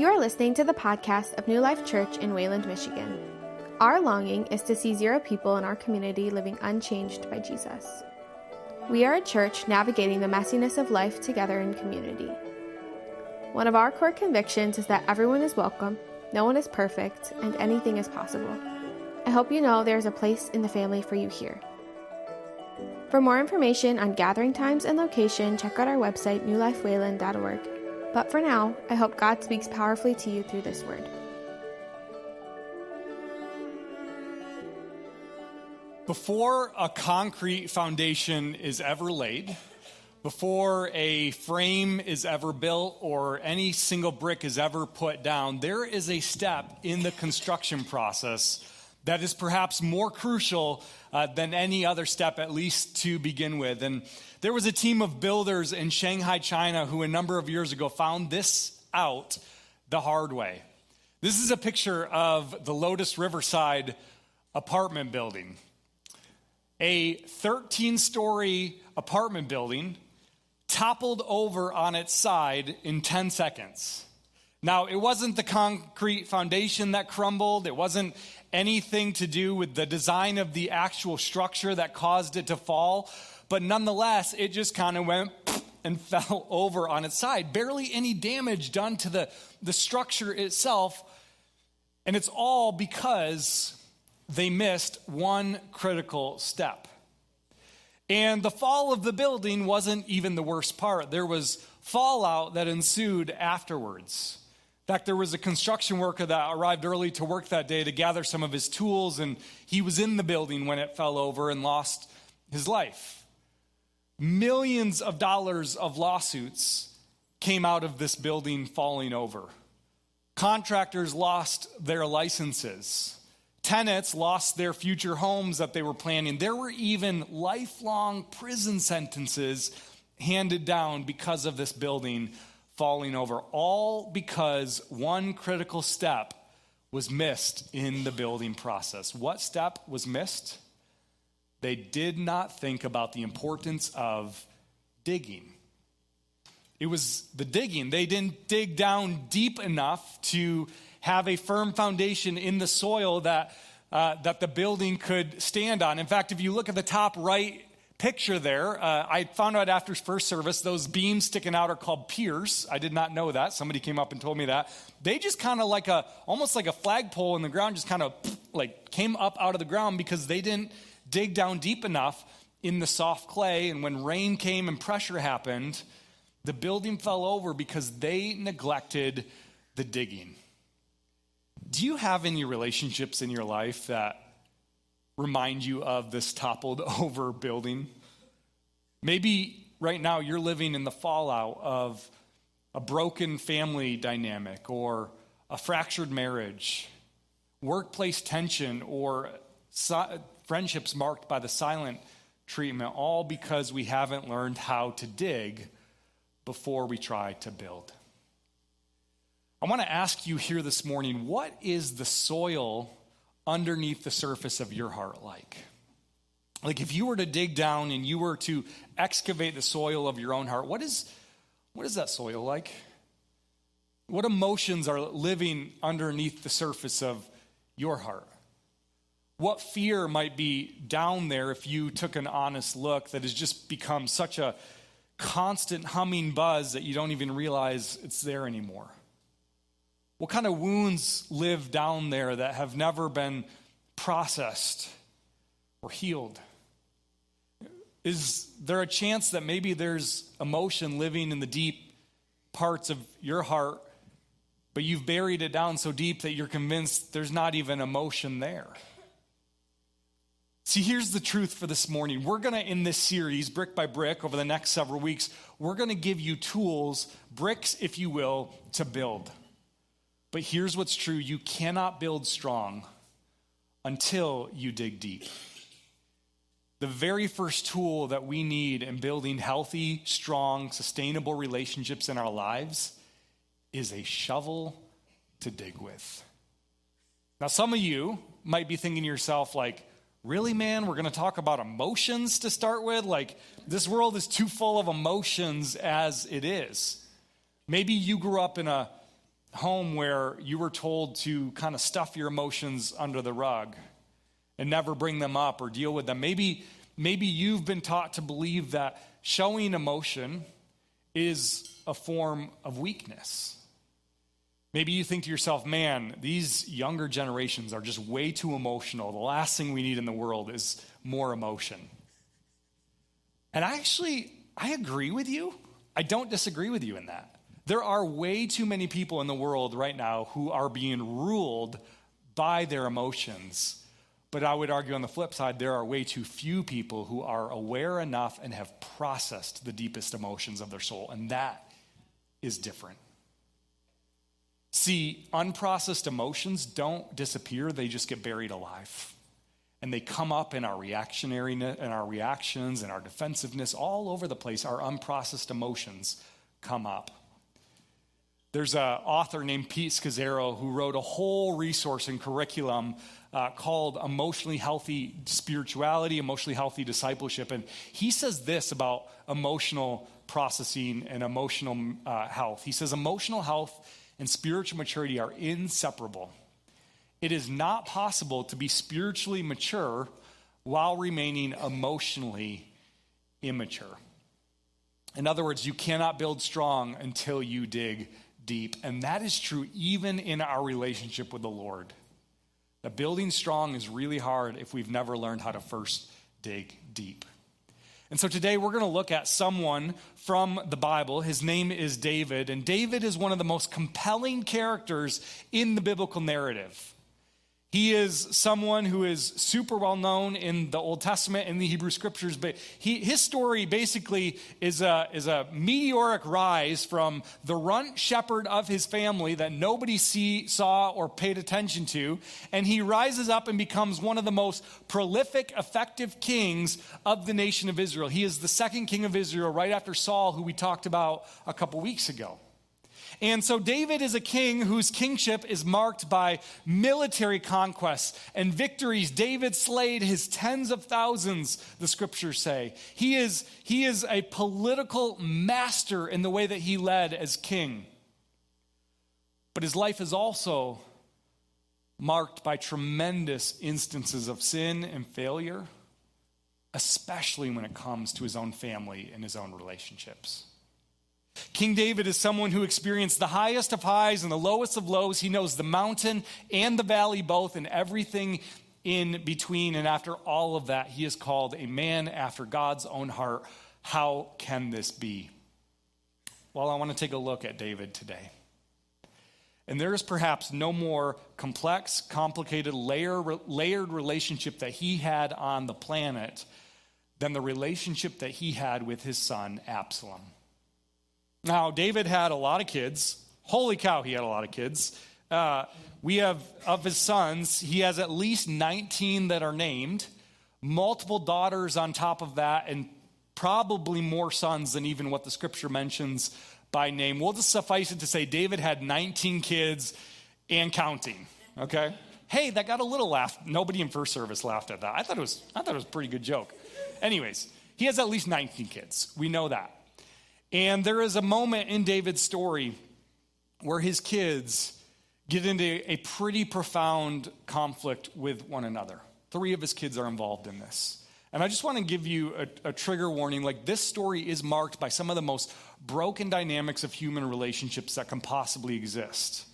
You are listening to the podcast of New Life Church in Wayland, Michigan. Our longing is to see 0 people in our community living unchanged by Jesus. We are a church navigating the messiness of life together in community. One of our core convictions is that everyone is welcome, no one is perfect, and anything is possible. I hope you know there is a place in the family for you here. For more information on gathering times and location, check out our website, newlifewayland.org. But for now, I hope God speaks powerfully to you through this word. Before a concrete foundation is ever laid, before a frame is ever built or any single brick is ever put down, there is a step in the construction process that is perhaps more crucial than any other step, at least to begin with. And there was a team of builders in Shanghai, China, who a number of years ago found this out the hard way. This is a picture of the Lotus Riverside apartment building. A 13-story apartment building toppled over on its side in 10 seconds. Now, it wasn't the concrete foundation that crumbled. It wasn't anything to do with the design of the actual structure that caused it to fall. But nonetheless, it just kind of went and fell over on its side. Barely any damage done to the structure itself. And it's all because they missed one critical step. And the fall of the building wasn't even the worst part. There was fallout that ensued afterwards. In fact, there was a construction worker that arrived early to work that day to gather some of his tools, and he was in the building when it fell over and lost his life. Millions of dollars of lawsuits came out of this building falling over. Contractors lost their licenses. Tenants lost their future homes that they were planning. There were even lifelong prison sentences handed down because of this building falling over, all because one critical step was missed in the building process. What step was missed? They did not think about the importance of digging. It was the digging. They didn't dig down deep enough to have a firm foundation in the soil that the building could stand on. In fact, if you look at the top right picture there, I found out after first service, those beams sticking out are called piers. I did not know that. Somebody came up and told me that. They just kind of almost like a flagpole in the ground, just kind of like came up out of the ground because they didn't dig down deep enough in the soft clay. And when rain came and pressure happened, the building fell over because they neglected the digging. Do you have any relationships in your life that remind you of this toppled over building? Maybe right now you're living in the fallout of a broken family dynamic or a fractured marriage, workplace tension, or friendships marked by the silent treatment, all because we haven't learned how to dig before we try to build. I want to ask you here this morning, what is the soil underneath the surface of your heart like? Like if you were to dig down and you were to excavate the soil of your own heart, what is that soil like? What emotions are living underneath the surface of your heart? What fear might be down there if you took an honest look that has just become such a constant humming buzz that you don't even realize it's there anymore? What kind of wounds live down there that have never been processed or healed? Is there a chance that maybe there's emotion living in the deep parts of your heart, but you've buried it down so deep that you're convinced there's not even emotion there? See, here's the truth for this morning. We're going to, in this series, brick by brick, over the next several weeks, we're going to give you tools, bricks, if you will, to build. But here's what's true. You cannot build strong until you dig deep. The very first tool that we need in building healthy, strong, sustainable relationships in our lives is a shovel to dig with. Now, some of you might be thinking to yourself, like, really, man, we're going to talk about emotions to start with? Like, this world is too full of emotions as it is. Maybe you grew up in a home where you were told to kind of stuff your emotions under the rug and never bring them up or deal with them. Maybe you've been taught to believe that showing emotion is a form of weakness. Maybe you think to yourself, man, these younger generations are just way too emotional. The last thing we need in the world is more emotion. And I agree with you. I don't disagree with you in that. There are way too many people in the world right now who are being ruled by their emotions. But I would argue on the flip side, there are way too few people who are aware enough and have processed the deepest emotions of their soul. And that is different. See, unprocessed emotions don't disappear. They just get buried alive. And they come up in our reactionariness, and our reactions, and our defensiveness, all over the place. Our unprocessed emotions come up. There's an author named Pete Scazzaro who wrote a whole resource and curriculum called Emotionally Healthy Spirituality, Emotionally Healthy Discipleship. And he says this about emotional processing and emotional health. He says, emotional health and spiritual maturity are inseparable. It is not possible to be spiritually mature while remaining emotionally immature. In other words, you cannot build strong until you dig deep. And that is true even in our relationship with the Lord. That building strong is really hard if we've never learned how to first dig deep. And so today we're going to look at someone from the Bible. His name is David, and David is one of the most compelling characters in the biblical narrative. He is someone who is super well known in the Old Testament and the Hebrew Scriptures, but his story basically is a meteoric rise from the runt shepherd of his family that nobody saw or paid attention to, and he rises up and becomes one of the most prolific, effective kings of the nation of Israel. He is the second king of Israel right after Saul, who we talked about a couple weeks ago. And so David is a king whose kingship is marked by military conquests and victories. David slayed his tens of thousands, the scriptures say. He is a political master in the way that he led as king. But his life is also marked by tremendous instances of sin and failure, especially when it comes to his own family and his own relationships. King David is someone who experienced the highest of highs and the lowest of lows. He knows the mountain and the valley both and everything in between. And after all of that, he is called a man after God's own heart. How can this be? Well, I want to take a look at David today. And there is perhaps no more complex, complicated, layered relationship that he had on the planet than the relationship that he had with his son, Absalom. Now, David had a lot of kids. Holy cow, he had a lot of kids. We have, of his sons, he has at least 19 that are named, multiple daughters on top of that, and probably more sons than even what the scripture mentions by name. We'll just suffice it to say David had 19 kids and counting, okay? Hey, that got a little laugh. Nobody in first service laughed at that. I thought it was a pretty good joke. Anyways, he has at least 19 kids. We know that. And there is a moment in David's story where his kids get into a pretty profound conflict with one another. 3 of his kids are involved in this. And I just want to give you a trigger warning. Like, this story is marked by some of the most broken dynamics of human relationships that can possibly exist.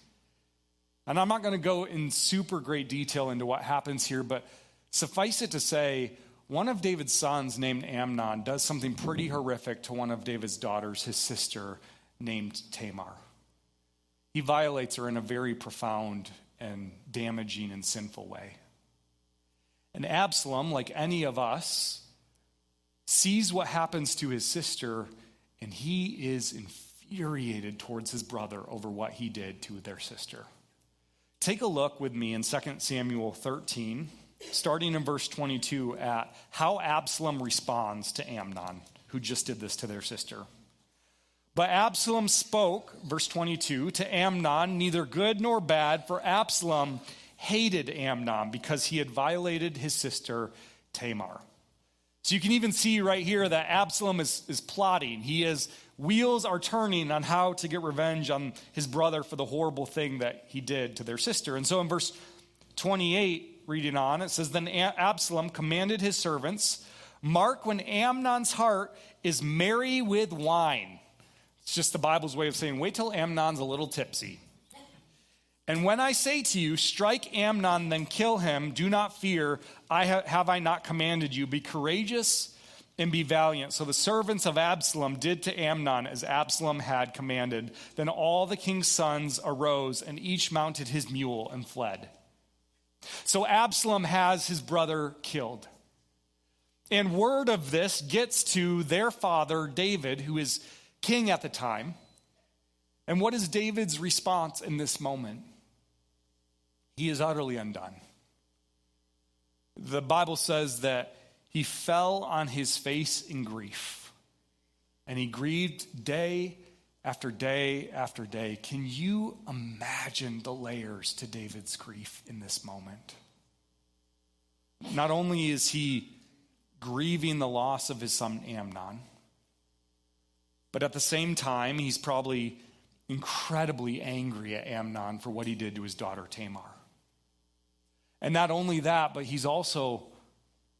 And I'm not going to go in super great detail into what happens here, but suffice it to say, one of David's sons, named Amnon, does something pretty horrific to one of David's daughters, his sister, named Tamar. He violates her in a very profound and damaging and sinful way. And Absalom, like any of us, sees what happens to his sister, and he is infuriated towards his brother over what he did to their sister. Take a look with me in 2 Samuel 13, starting in verse 22, at how Absalom responds to Amnon, who just did this to their sister. But Absalom spoke, verse 22, to Amnon, neither good nor bad, for Absalom hated Amnon because he had violated his sister Tamar. So you can even see right here that Absalom is plotting. He is wheels are turning on how to get revenge on his brother for the horrible thing that he did to their sister. And so in verse 28, reading on, it says, then Absalom commanded his servants, mark when Amnon's heart is merry with wine. It's just the Bible's way of saying, wait till Amnon's a little tipsy. And when I say to you, strike Amnon, then kill him, do not fear. Have I not commanded you? Be courageous and be valiant. So the servants of Absalom did to Amnon as Absalom had commanded. Then all the king's sons arose, and each mounted his mule and fled. So Absalom has his brother killed. And word of this gets to their father, David, who is king at the time. And what is David's response in this moment? He is utterly undone. The Bible says that he fell on his face in grief, and he grieved day after day after day. Can you imagine the layers to David's grief in this moment? Not only is he grieving the loss of his son Amnon, but at the same time, he's probably incredibly angry at Amnon for what he did to his daughter Tamar. And not only that, but he's also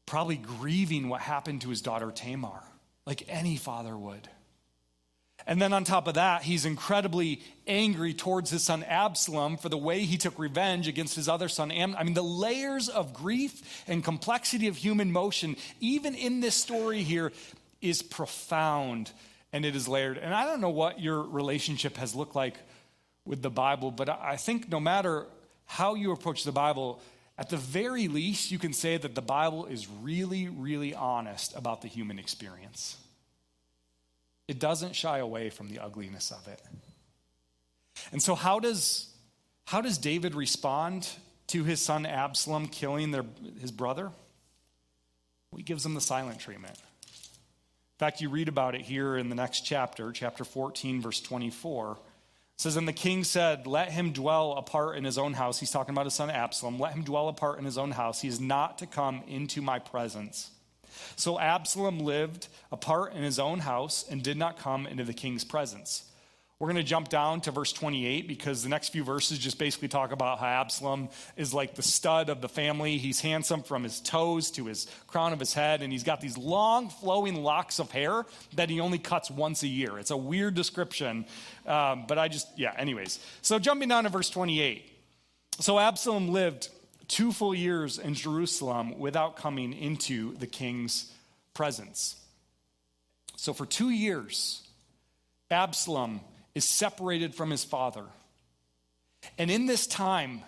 probably grieving what happened to his daughter Tamar, like any father would. And then on top of that, he's incredibly angry towards his son Absalom for the way he took revenge against his other son Amnon. I mean, the layers of grief and complexity of human motion, even in this story here, is profound, and it is layered. And I don't know what your relationship has looked like with the Bible, but I think no matter how you approach the Bible, at the very least, you can say that the Bible is really, really honest about the human experience. It doesn't shy away from the ugliness of it. And so how does David respond to his son Absalom killing his brother? Well, he gives him the silent treatment. In fact, you read about it here in the next chapter, chapter 14, verse 24. It says, and the king said, let him dwell apart in his own house. He's talking about his son Absalom. Let him dwell apart in his own house. He is not to come into my presence. So Absalom lived apart in his own house and did not come into the king's presence. We're going to jump down to verse 28 because the next few verses just basically talk about how Absalom is like the stud of the family. He's handsome from his toes to his crown of his head, and he's got these long flowing locks of hair that he only cuts once a year. It's a weird description, but anyways. So jumping down to verse 28. So Absalom lived 2 full years in Jerusalem without coming into the king's presence. So for 2 years, Absalom is separated from his father. And in this time,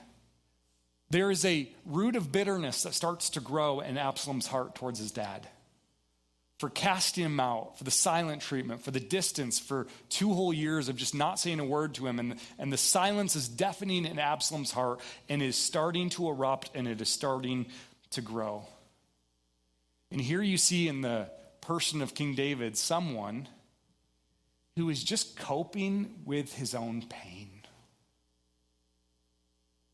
there is a root of bitterness that starts to grow in Absalom's heart towards his dad. For casting him out, for the silent treatment, for the distance, for 2 whole years of just not saying a word to him. And the silence is deafening in Absalom's heart and is starting to erupt, and it is starting to grow. And here you see in the person of King David someone who is just coping with his own pain.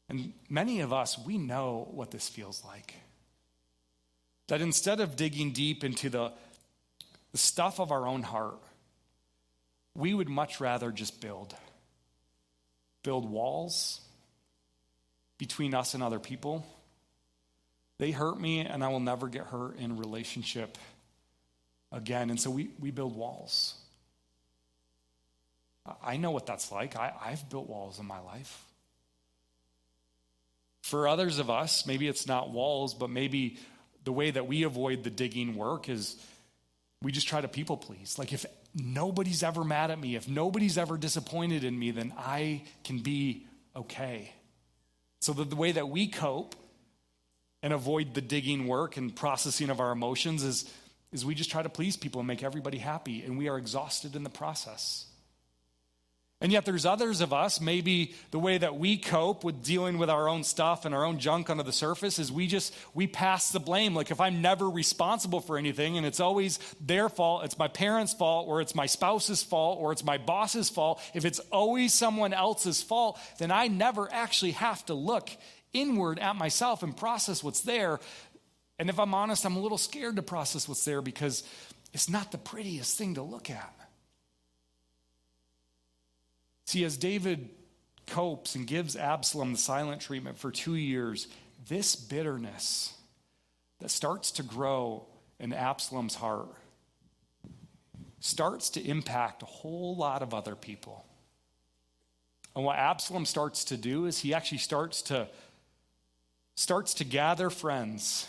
And many of us, we know what this feels like. That instead of digging deep into the stuff of our own heart, we would much rather just build walls between us and other people. They hurt me, and I will never get hurt in a relationship again. And so we build walls. I know what that's like. I've built walls in my life. For others of us, maybe it's not walls, but maybe the way that we avoid the digging work is we just try to people please. Like if nobody's ever mad at me, if nobody's ever disappointed in me, then I can be okay. So the way that we cope and avoid the digging work and processing of our emotions is we just try to please people and make everybody happy, and we are exhausted in the process. And yet there's others of us, maybe the way that we cope with dealing with our own stuff and our own junk under the surface is we pass the blame. Like if I'm never responsible for anything and it's always their fault, it's my parents' fault, or it's my spouse's fault, or it's my boss's fault, if it's always someone else's fault, then I never actually have to look inward at myself and process what's there. And if I'm honest, I'm a little scared to process what's there because it's not the prettiest thing to look at. See, as David copes and gives Absalom the silent treatment for 2 years, this bitterness that starts to grow in Absalom's heart starts to impact a whole lot of other people. And what Absalom starts to do is he actually starts to gather friends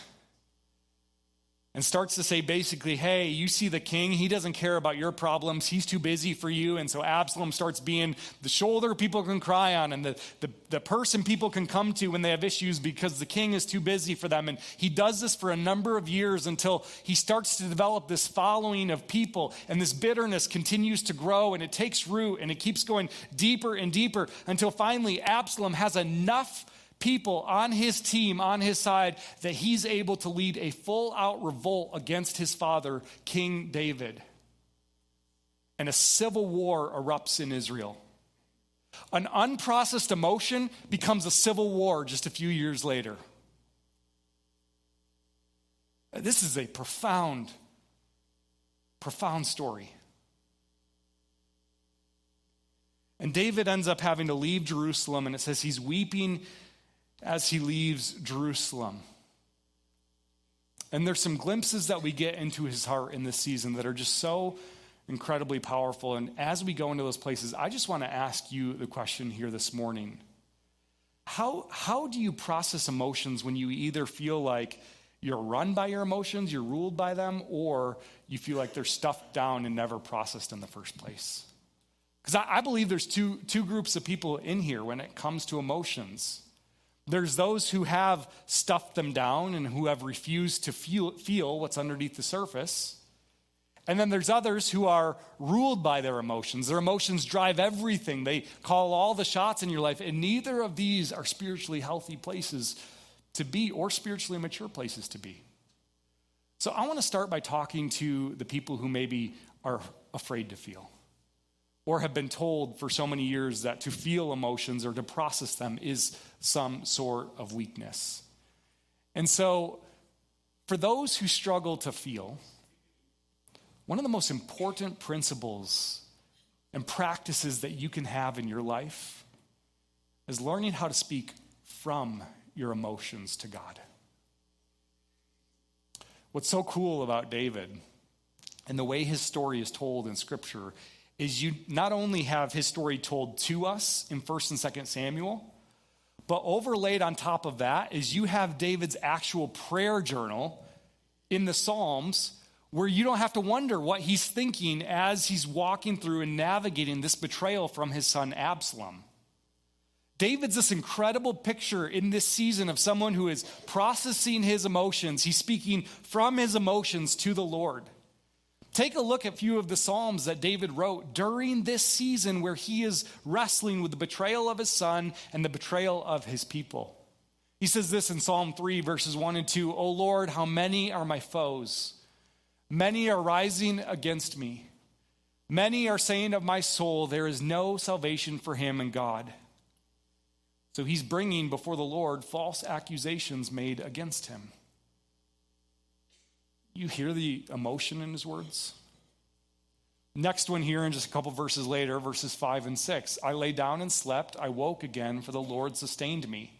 and starts to say basically, hey, you see the king, he doesn't care about your problems, he's too busy for you. And so Absalom starts being the shoulder people can cry on and the person people can come to when they have issues because the king is too busy for them. And he does this for a number of years until he starts to develop this following of people, and this bitterness continues to grow and it takes root and it keeps going deeper and deeper until finally Absalom has enough people on his team, on his side, that he's able to lead a full-out revolt against his father, King David. And a civil war erupts in Israel. An unprocessed emotion becomes a civil war just a few years later. This is a profound, profound story. And David ends up having to leave Jerusalem, and it says he's weeping as he leaves Jerusalem. And there's some glimpses that we get into his heart in this season that are just so incredibly powerful. And as we go into those places, I just want to ask you the question here this morning. How do you process emotions when you either feel like you're run by your emotions, you're ruled by them, or you feel like they're stuffed down and never processed in the first place? Because I believe there's two groups of people in here when it comes to emotions. There's those who have stuffed them down and who have refused to feel what's underneath the surface. And then there's others who are ruled by their emotions. Their emotions drive everything. They call all the shots in your life. And neither of these are spiritually healthy places to be or spiritually mature places to be. So I want to start by talking to the people who maybe are afraid to feel, or have been told for so many years that to feel emotions or to process them is some sort of weakness. And so, for those who struggle to feel, one of the most important principles and practices that you can have in your life is learning how to speak from your emotions to God. What's so cool about David and the way his story is told in Scripture is you not only have his story told to us in 1st and 2nd Samuel, but overlaid on top of that is you have David's actual prayer journal in the Psalms, where you don't have to wonder what he's thinking as he's walking through and navigating this betrayal from his son Absalom. David's this incredible picture in this season of someone who is processing his emotions. He's speaking from his emotions to the Lord. Take a look at a few of the Psalms that David wrote during this season where he is wrestling with the betrayal of his son and the betrayal of his people. He says this in Psalm 3, verses 1 and 2, "O Lord, how many are my foes? Many are rising against me. Many are saying of my soul, there is no salvation for him in God." So he's bringing before the Lord false accusations made against him. You hear the emotion in his words? Next one here in just a couple verses later, verses 5 and 6. "I lay down and slept. I woke again, for the Lord sustained me.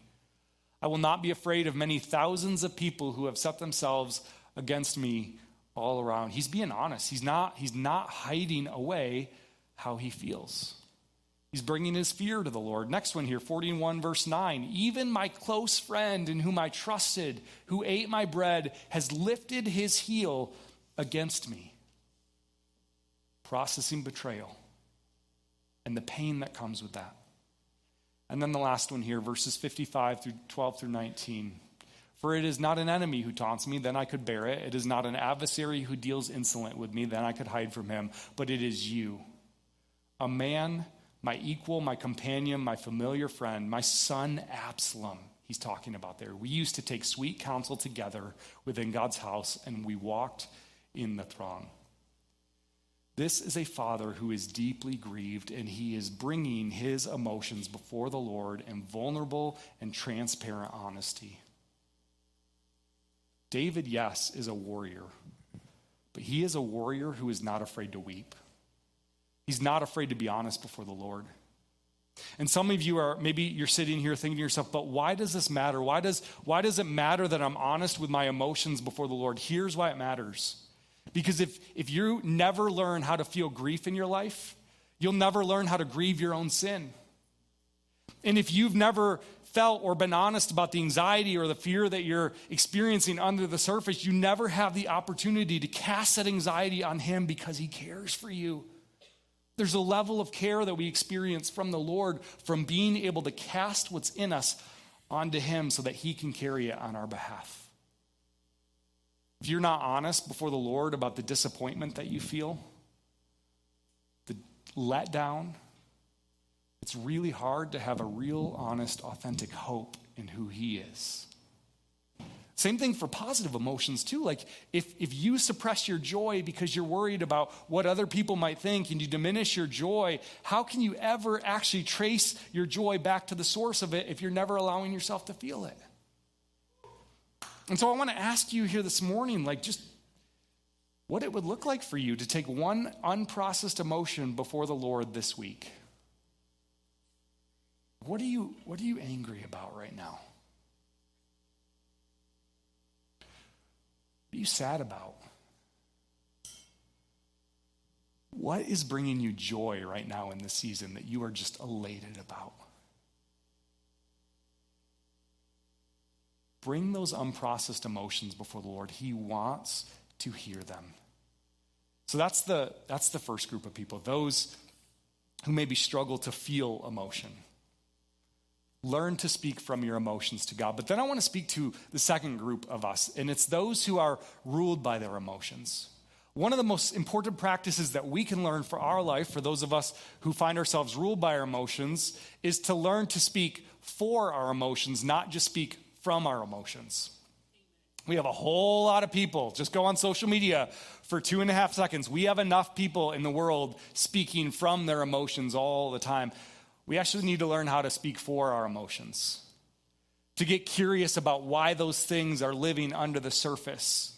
I will not be afraid of many thousands of people who have set themselves against me all around." He's being honest. He's not hiding away how he feels. He's bringing his fear to the Lord. Next one here, 41 verse 9. "Even my close friend in whom I trusted, who ate my bread, has lifted his heel against me." Processing betrayal and the pain that comes with that. And then the last one here, verses 55 through 12 through 19. "For it is not an enemy who taunts me, then I could bear it. It is not an adversary who deals insolent with me, then I could hide from him. But it is you, a man, my equal, my companion, my familiar friend, my son Absalom," he's talking about there. "We used to take sweet counsel together within God's house, and we walked in the throng." This is a father who is deeply grieved, and he is bringing his emotions before the Lord in vulnerable and transparent honesty. David, yes, is a warrior, but he is a warrior who is not afraid to weep. He's not afraid to be honest before the Lord. And some of you maybe you're sitting here thinking to yourself, but why does this matter? Why does it matter that I'm honest with my emotions before the Lord? Here's why it matters. Because if you never learn how to feel grief in your life, you'll never learn how to grieve your own sin. And if you've never felt or been honest about the anxiety or the fear that you're experiencing under the surface, you never have the opportunity to cast that anxiety on him because he cares for you. There's a level of care that we experience from the Lord from being able to cast what's in us onto him so that he can carry it on our behalf. If you're not honest before the Lord about the disappointment that you feel, the letdown, it's really hard to have a real, honest, authentic hope in who he is. Same thing for positive emotions too. Like if you suppress your joy because you're worried about what other people might think and you diminish your joy, how can you ever actually trace your joy back to the source of it if you're never allowing yourself to feel it? And so I want to ask you here this morning, like just what it would look like for you to take one unprocessed emotion before the Lord this week. What are you angry about right now? What are you sad about? What is bringing you joy right now in this season that you are just elated about? Bring those unprocessed emotions before the Lord. He wants to hear them. So that's the first group of people, those who maybe struggle to feel emotion. Learn to speak from your emotions to God. But then I want to speak to the second group of us, and it's those who are ruled by their emotions. One of the most important practices that we can learn for our life, for those of us who find ourselves ruled by our emotions, is to learn to speak for our emotions, not just speak from our emotions. We have a whole lot of people, just go on social media for 2.5 seconds. We have enough people in the world speaking from their emotions all the time. We actually need to learn how to speak for our emotions, to get curious about why those things are living under the surface,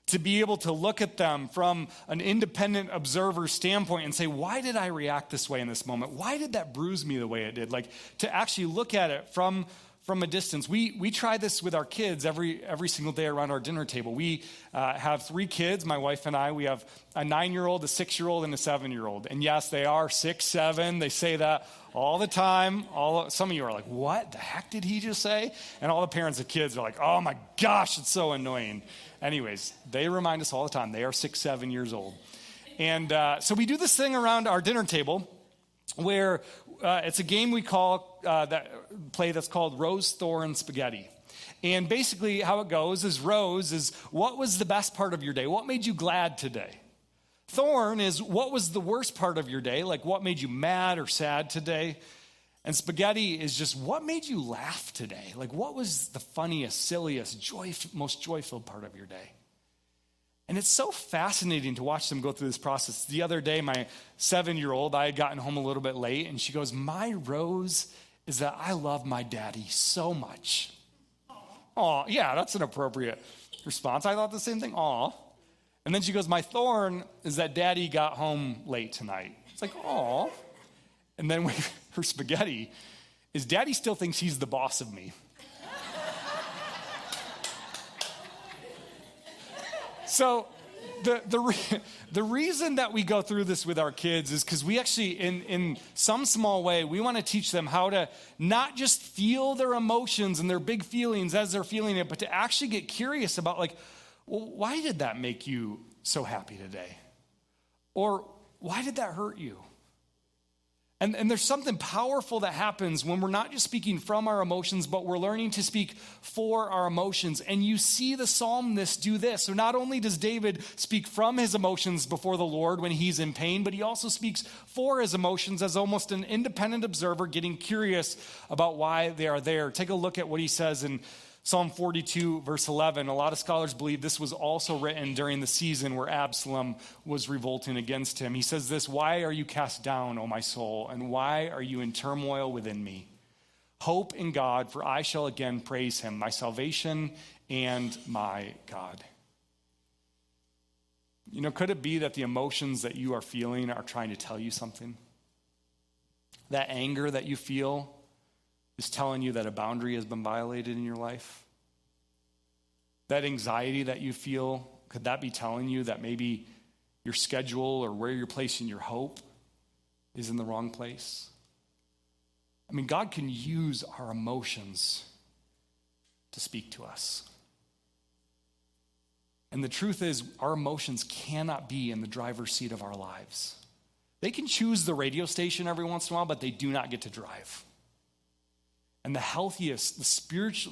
to be able to look at them from an independent observer standpoint and say, why did I react this way in this moment? Why did that bruise me the way it did? Like to actually look at it from a distance. We try this with our kids every single day around our dinner table. We have 3 kids, my wife and I. We have a 9-year-old, a 6-year-old, and a 7-year-old. And yes, they are 6, 7. They say that all the time. Some of you are like, what the heck did he just say? And all the parents of kids are like, oh my gosh, it's so annoying. Anyways, they remind us all the time. They are 6, 7 years old. And so we do this thing around our dinner table where it's a game we call that's called Rose, Thorn, Spaghetti. And basically how it goes is Rose is what was the best part of your day? What made you glad today? Thorn is what was the worst part of your day? Like what made you mad or sad today? And spaghetti is just what made you laugh today? Like what was the funniest, silliest, most joyful part of your day? And it's so fascinating to watch them go through this process. The other day, my 7-year-old, I had gotten home a little bit late, and she goes, my Rose is that I love my daddy so much. Aw, yeah, that's an appropriate response. I thought the same thing, aw. And then she goes, my thorn is that daddy got home late tonight. It's like, aw. And then her spaghetti is daddy still thinks he's the boss of me. So the reason that we go through this with our kids is because we actually, in some small way, we want to teach them how to not just feel their emotions and their big feelings as they're feeling it, but to actually get curious about like, well, why did that make you so happy today? Or why did that hurt you? And there's something powerful that happens when we're not just speaking from our emotions, but we're learning to speak for our emotions. And you see the psalmist do this. So not only does David speak from his emotions before the Lord when he's in pain, but he also speaks for his emotions as almost an independent observer getting curious about why they are there. Take a look at what he says in Psalm 42, verse 11. A lot of scholars believe this was also written during the season where Absalom was revolting against him. He says this, why are you cast down, O my soul, and why are you in turmoil within me? Hope in God, for I shall again praise him, my salvation and my God. You know, could it be that the emotions that you are feeling are trying to tell you something? That anger that you feel is telling you that a boundary has been violated in your life? That anxiety that you feel, could that be telling you that maybe your schedule or where you're placing your hope is in the wrong place? I mean, God can use our emotions to speak to us. And the truth is, our emotions cannot be in the driver's seat of our lives. They can choose the radio station every once in a while, but they do not get to drive. And the healthiest,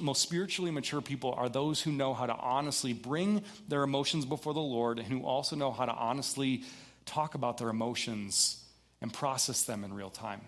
most spiritually mature people are those who know how to honestly bring their emotions before the Lord and who also know how to honestly talk about their emotions and process them in real time.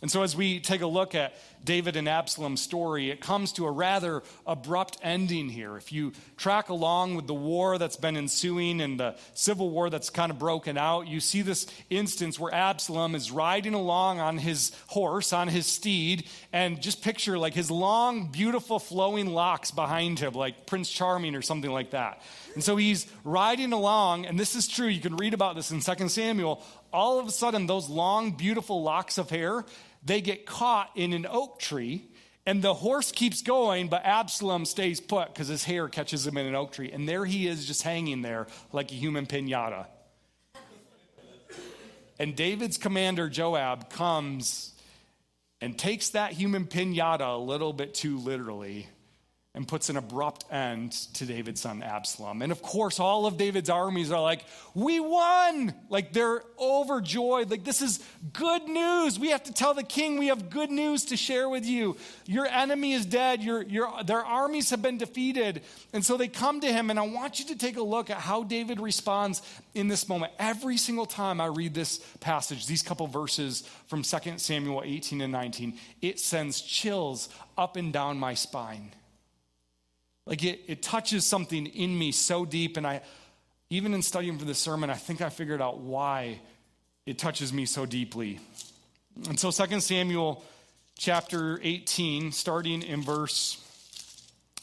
And so as we take a look at David and Absalom's story, it comes to a rather abrupt ending here. If you track along with the war that's been ensuing and the civil war that's kind of broken out, you see this instance where Absalom is riding along on his horse, on his steed, and just picture like his long, beautiful, flowing locks behind him, like Prince Charming or something like that. And so he's riding along, and this is true, you can read about this in 2 Samuel. All of a sudden, those long, beautiful locks of hair, they get caught in an oak tree, and the horse keeps going, but Absalom stays put because his hair catches him in an oak tree. And there he is just hanging there like a human piñata. And David's commander, Joab, comes and takes that human piñata a little bit too literally and puts an abrupt end to David's son Absalom. And of course, all of David's armies are like, we won! Like they're overjoyed. Like this is good news. We have to tell the king we have good news to share with you. Your enemy is dead. Their armies have been defeated. And so they come to him, and I want you to take a look at how David responds in this moment. Every single time I read this passage, these couple verses from 2 Samuel 18 and 19, it sends chills up and down my spine. Like it touches something in me so deep, and even in studying for this sermon, I think I figured out why it touches me so deeply. And so 2 Samuel chapter 18, starting in verse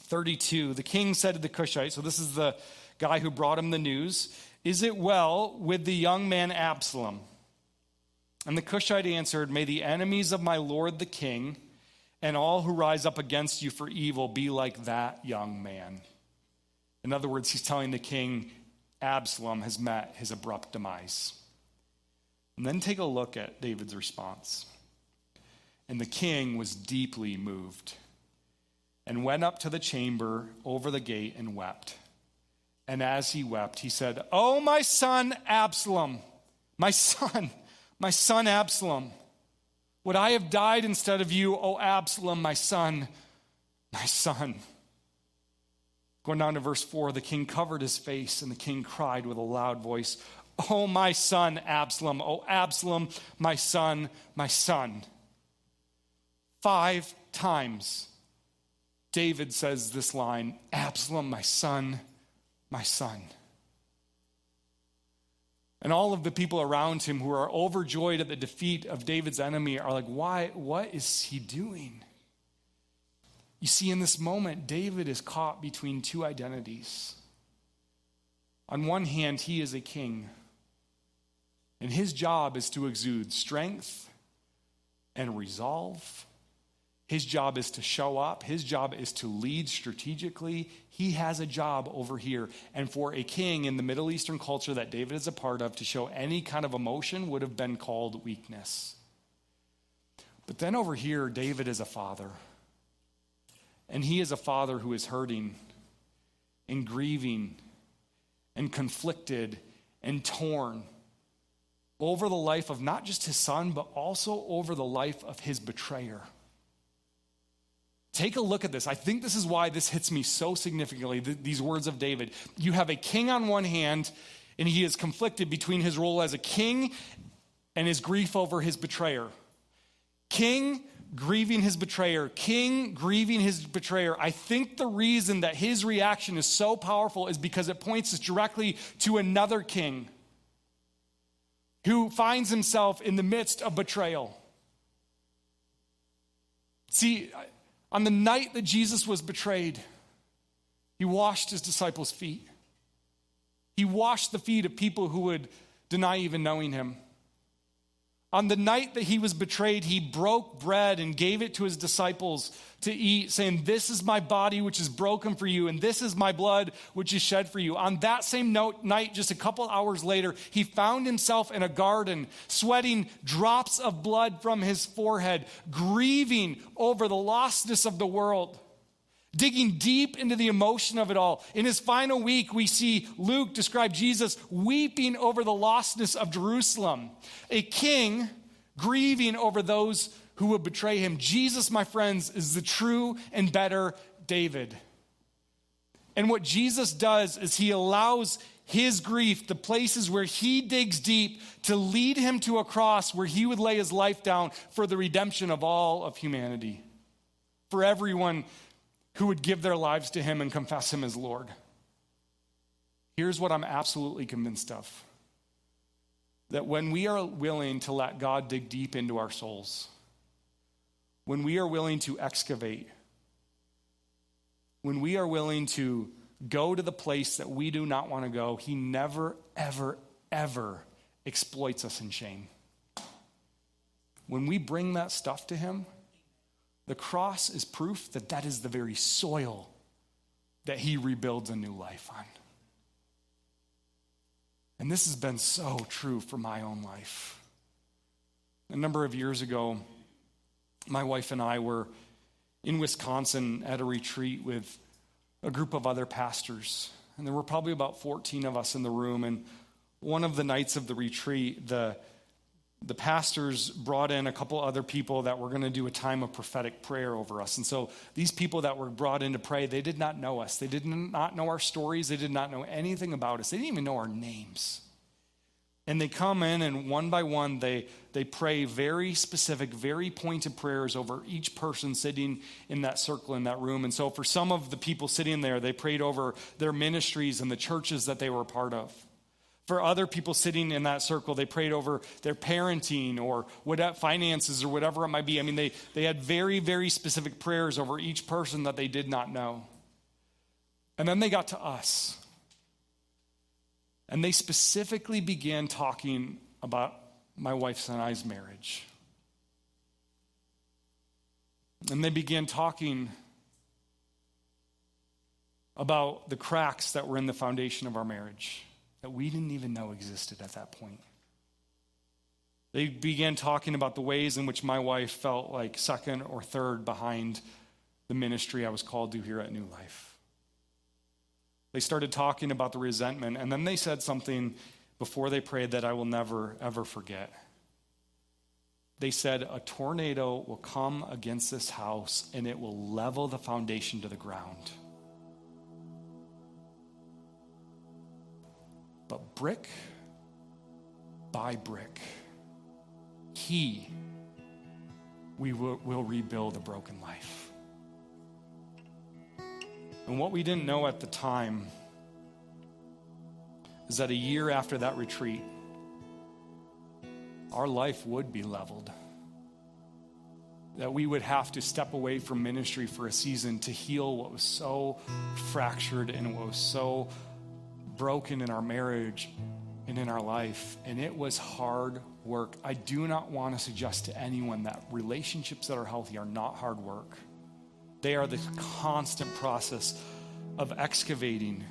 32, the king said to the Cushite, so this is the guy who brought him the news, is it well with the young man Absalom? And the Cushite answered, may the enemies of my lord the king and all who rise up against you for evil be like that young man. In other words, he's telling the king, Absalom has met his abrupt demise. And then take a look at David's response. And the king was deeply moved and went up to the chamber over the gate and wept. And as he wept, he said, oh, my son Absalom, my son Absalom. Would I have died instead of you, O Absalom, my son, my son? Going down to verse 4, the king covered his face, and the king cried with a loud voice, oh, my son, Absalom, oh, Absalom, my son, my son. 5 times, David says this line, Absalom, my son, my son. And all of the people around him who are overjoyed at the defeat of David's enemy are like, why? What is he doing? You see, in this moment, David is caught between 2 identities. On one hand, he is a king, and his job is to exude strength and resolve. His job is to show up. His job is to lead strategically. He has a job over here. And for a king in the Middle Eastern culture that David is a part of, to show any kind of emotion would have been called weakness. But then over here, David is a father. And he is a father who is hurting and grieving and conflicted and torn over the life of not just his son, but also over the life of his betrayer. Take a look at this. I think this is why this hits me so significantly, these words of David. You have a king on one hand, and he is conflicted between his role as a king and his grief over his betrayer. King grieving his betrayer. King grieving his betrayer. I think the reason that his reaction is so powerful is because it points us directly to another king who finds himself in the midst of betrayal. See, on the night that Jesus was betrayed, he washed his disciples' feet. He washed the feet of people who would deny even knowing him. On the night that he was betrayed, he broke bread and gave it to his disciples to eat, saying, "This is my body, which is broken for you, and this is my blood, which is shed for you." On that same night, just a couple hours later, he found himself in a garden, sweating drops of blood from his forehead, grieving over the lostness of the world, digging deep into the emotion of it all. In his final week, we see Luke describe Jesus weeping over the lostness of Jerusalem, a king grieving over those who would betray him. Jesus, my friends, is the true and better David. And what Jesus does is he allows his grief, the places where he digs deep, to lead him to a cross where he would lay his life down for the redemption of all of humanity, for everyone who would give their lives to him and confess him as Lord. Here's what I'm absolutely convinced of. That when we are willing to let God dig deep into our souls, when we are willing to excavate, when we are willing to go to the place that we do not want to go, he never, ever, ever exploits us in shame. When we bring that stuff to him, the cross is proof that that is the very soil that he rebuilds a new life on. And this has been so true for my own life. A number of years ago, my wife and I were in Wisconsin at a retreat with a group of other pastors. And there were probably about 14 of us in the room. And one of the nights of the retreat, the pastors brought in a couple other people that were going to do a time of prophetic prayer over us. And so these people that were brought in to pray, they did not know us. They did not know our stories. They did not know anything about us. They didn't even know our names. And they come in, and one by one, they pray very specific, very pointed prayers over each person sitting in that circle in that room. And so for some of the people sitting there, they prayed over their ministries and the churches that they were a part of. For other people sitting in that circle, they prayed over their parenting or finances or whatever it might be. I mean, they had very, very specific prayers over each person that they did not know. And then they got to us. And they specifically began talking about my wife's and I's marriage. And they began talking about the cracks that were in the foundation of our marriage that we didn't even know existed at that point. They began talking about the ways in which my wife felt like second or third behind the ministry I was called to here at New Life. They started talking about the resentment, and then they said something before they prayed that I will never, ever forget. They said, "A tornado will come against this house, and it will level the foundation to the ground. But brick by brick, we will rebuild a broken life." And what we didn't know at the time is that a year after that retreat, our life would be leveled. That we would have to step away from ministry for a season to heal what was so fractured and what was so broken in our marriage and in our life. And it was hard work. I do not want to suggest to anyone that relationships that are healthy are not hard work. They are the constant process of excavating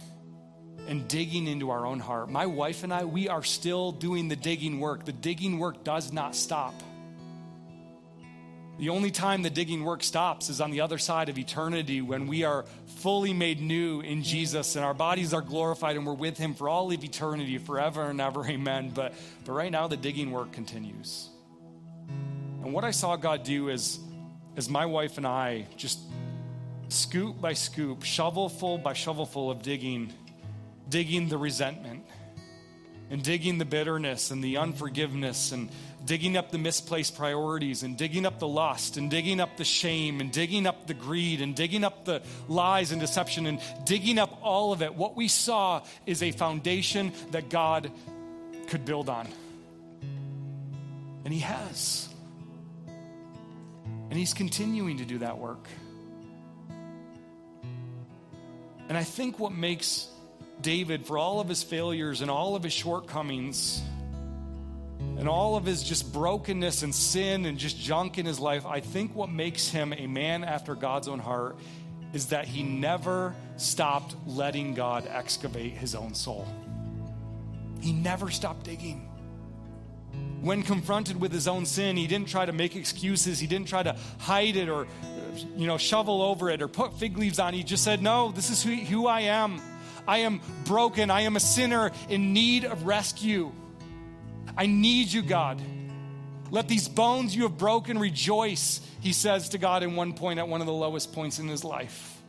and digging into our own heart. My wife and I, we are still doing the digging work. The digging work does not stop. The only time the digging work stops is on the other side of eternity when we are fully made new in Jesus and our bodies are glorified and we're with him for all of eternity, forever and ever, amen. But right now the digging work continues. And what I saw God do is, as my wife and I just scoop by scoop, shovelful by shovelful of digging the resentment and digging the bitterness and the unforgiveness and digging up the misplaced priorities and digging up the lust and digging up the shame and digging up the greed and digging up the lies and deception and digging up all of it. What we saw is a foundation that God could build on. And he has. And he's continuing to do that work. And I think what makes David, for all of his failures and all of his shortcomings, and all of his just brokenness and sin and just junk in his life, I think what makes him a man after God's own heart is that he never stopped letting God excavate his own soul. He never stopped digging. When confronted with his own sin, he didn't try to make excuses. He didn't try to hide it or, shovel over it or put fig leaves on it. He just said, no, this is who I am. I am broken. I am a sinner in need of rescue. I need you, God. Let these bones you have broken rejoice, he says to God in one point at one of the lowest points in his life.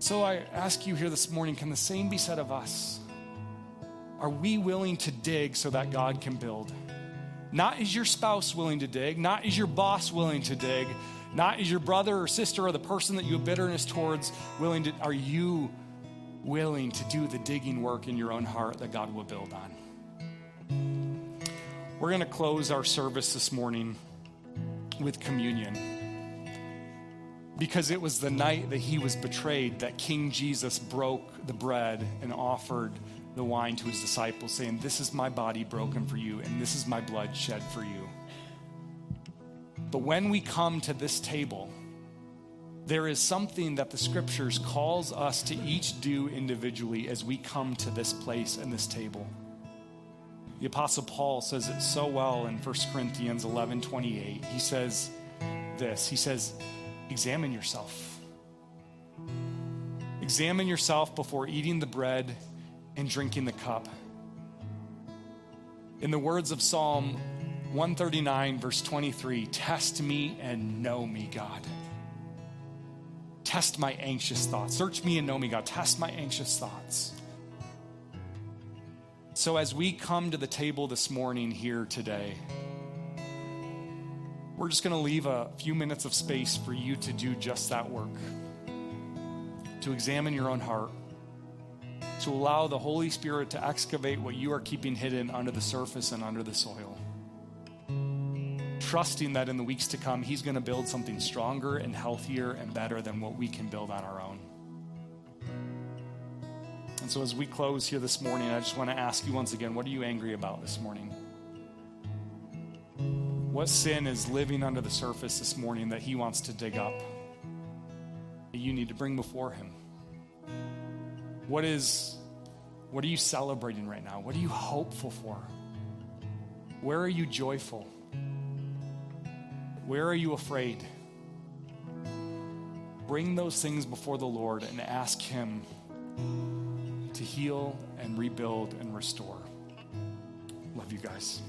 So I ask you here this morning, can the same be said of us? Are we willing to dig so that God can build? Not is your spouse willing to dig, not is your boss willing to dig, not is your brother or sister or the person that you have bitterness towards willing to, are you willing to do the digging work in your own heart that God will build on? We're going to close our service this morning with communion, because it was the night that he was betrayed that King Jesus broke the bread and offered the wine to his disciples, saying, this is my body broken for you, and this is my blood shed for you. But when we come to this table, there is something that the scriptures calls us to each do individually as we come to this place and this table. The Apostle Paul says it so well in 1 Corinthians 11:28. He says this, he says, examine yourself. Examine yourself before eating the bread and drinking the cup. In the words of Psalm 139, verse 23, test me and know me, God. Test my anxious thoughts. Search me and know me, God. Test my anxious thoughts. So as we come to the table this morning here today, we're just going to leave a few minutes of space for you to do just that work, to examine your own heart, to allow the Holy Spirit to excavate what you are keeping hidden under the surface and under the soil. Trusting that in the weeks to come, he's going to build something stronger and healthier and better than what we can build on our own. And so as we close here this morning, I just want to ask you once again, what are you angry about this morning? What sin is living under the surface this morning that he wants to dig up, that you need to bring before him? What are you celebrating right now? What are you hopeful for? Where are you joyful? Where are you afraid? Bring those things before the Lord and ask him to heal and rebuild and restore. Love you guys.